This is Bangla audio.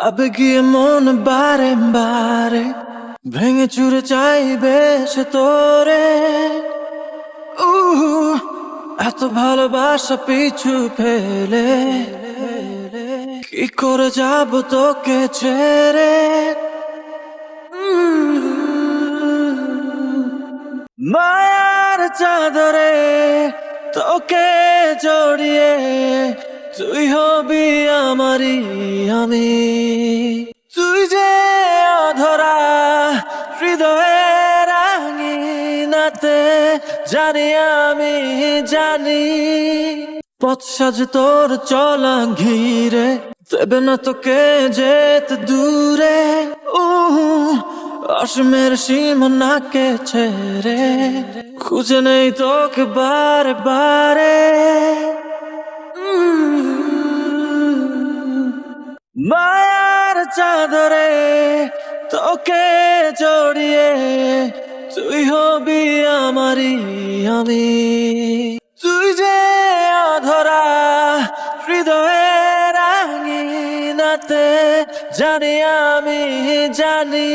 আবেগে মন বারে বারে ভেঙে চুরে চাইবে সে তোরে। এত ভালোবাসা পিছু ফেলে কি করে যাব তোকে ছেড়ে। মায়ার চাদরে তোকে জড়িয়ে তুই হবি আমারই আমি। তুই যে অধরা হৃদয়ের আঙিনাতে জানি আমি জানি। পথ সাজে তোর চলা ঘিরে দেবে না তোকে যেতে দূরে। অসীমের সীমানাকে ছেড়ে খুঁজে নেই তোকে বারে বারে। মায়ার চাদরে তোকে জড়িয়ে তুই হবি আমারই আমি। তুই যে অধরা হৃদয়ের আঙিনাতে জানি আমি জানি।